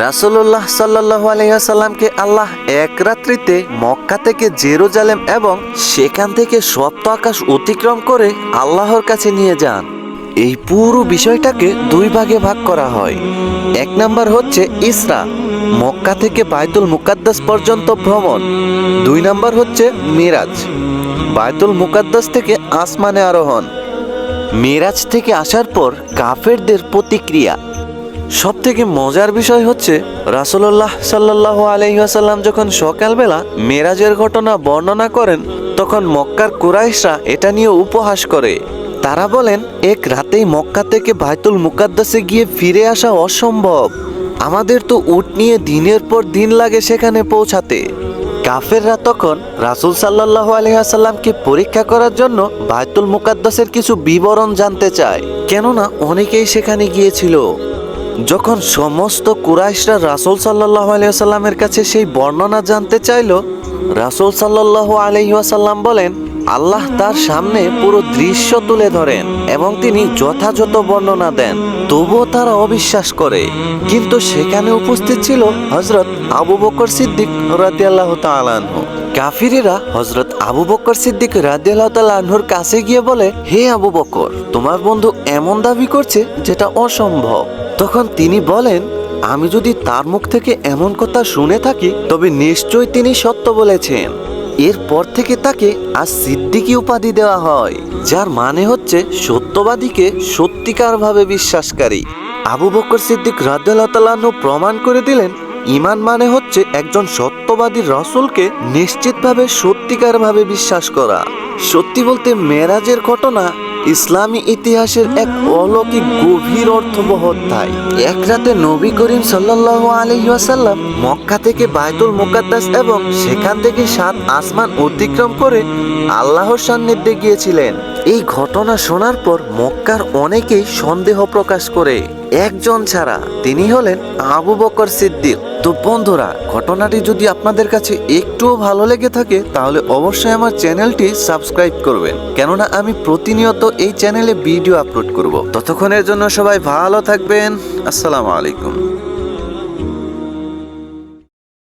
রাসূলুল্লাহ সাল্লাল্লাহু আলাইহি ওয়াসাল্লামকে আল্লাহ এক রাত্রিতে মক্কা থেকে জেরুজালেম এবং সেখান থেকে সপ্ত আকাশ অতিক্রম করে আল্লাহর কাছে নিয়ে যান। এই পুরো বিষয়টাকে দুই ভাগে ভাগ করা হয়। এক নাম্বার হচ্ছে ইসরা, মক্কা থেকে বায়তুল মুকাদ্দাস পর্যন্ত ভ্রমণ। দুই নাম্বার হচ্ছে মিরাজ, বায়তুল মুকাদ্দাস থেকে আসমানে আরোহণ। মিরাজ থেকে আসার পর কাফেরদের প্রতিক্রিয়া। সব থেকে মজার বিষয় হচ্ছে রাসূলুল্লাহ সাল্লাল্লাহু আলাইহি ওয়াসাল্লাম যখন সকালবেলা মেরাজের ঘটনা বর্ণনা করেন, তখন মক্কার কুরাইশরা এটা নিয়ে উপহাস করে। তারা বলেন, এক রাতেই মক্কা থেকে বায়তুল মুকাদ্দাসে গিয়ে ফিরে আসা অসম্ভব, আমাদের তো উট নিয়ে দিনের পর দিন লাগে সেখানে পৌঁছাতে। কাফেররা তখন রাসূল সাল্লাল্লাহু আলাইহি ওয়াসাল্লামকে পরীক্ষা করার জন্য বায়তুল মুকাদ্দাসের কিছু বিবরণ জানতে চায়, কেননা অনেকেই সেখানে গিয়েছিল। যখন সমস্ত কুরাইশরা রাসূল সাল্লাল্লাহু আলাইহি ওয়াসাল্লামের কাছে সেই বর্ণনা জানতে চাইল, রাসূল সাল্লাল্লাহু আলাইহি ওয়াসাল্লাম বলেন, আল্লাহ তার সামনে পুরো দৃশ্য তুলে ধরেন এবং তিনি যথাযথ বর্ণনা দেন, তবুও তারা অবিশ্বাস করে। কিন্তু সেখানে উপস্থিত ছিল হযরত আবু বকর সিদ্দিক রাদিয়াল্লাহু তাআলা আনহু। কাফিরেরা হযরত আবু বকর সিদ্দিক রাদিয়াল্লাহু তাআলা আনহুর কাছে গিয়ে বলে, হে আবু বকর, তোমার বন্ধু এমন দাবি করছে যেটা অসম্ভব। তখন তিনি বলেন, আমি যদি তার মুখ থেকে এমন কথা শুনে থাকি তবে নিশ্চয়ই তিনি সত্য বলেছেন। এরপর থেকে তাকে আজ সিদ্দিকী উপাধি দেওয়া হয়, যার মানে হচ্ছে সত্যবাদীকে সত্যিকারভাবে বিশ্বাসকারী। আবু বকর সিদ্দিক রাদিয়াল্লাহু তাআলা আনহু প্রমাণ করে দিলেন, ঈমান মানে হচ্ছে একজন সত্যবাদী রাসূলকে নিশ্চিতভাবে সত্যিকারভাবে বিশ্বাস করা। সত্যি বলতে মেরাজের ঘটনা ইসলামী ইতিহাসের এক অলৌকিক গভীর অর্থবহ অধ্যায়। এক রাতে নবী করিম সাল্লাল্লাহু আলাইহি ওয়াসাল্লাম মক্কা থেকে বায়তুল মুকাদ্দাস এবং সেখান থেকে 7 আসমান অতিক্রম করে আল্লাহর সান্নিধ্যে গিয়েছিলেন। এই ঘটনা শোনার পর মক্কার অনেকেই সন্দেহ প্রকাশ করে, একজন ছাড়া, তিনি হলেন আবু বকর সিদ্দিক। তো বন্ধুরা, ঘটনাটি যদি আপনাদের কাছে একটুও ভালো লেগে থাকে তাহলে অবশ্যই আমার চ্যানেলটি সাবস্ক্রাইব করবেন, কেননা আমি প্রতিনিয়ত এই চ্যানেলে ভিডিও আপলোড করব। ততক্ষণের জন্য সবাই ভালো থাকবেন। আসসালামু আলাইকুম।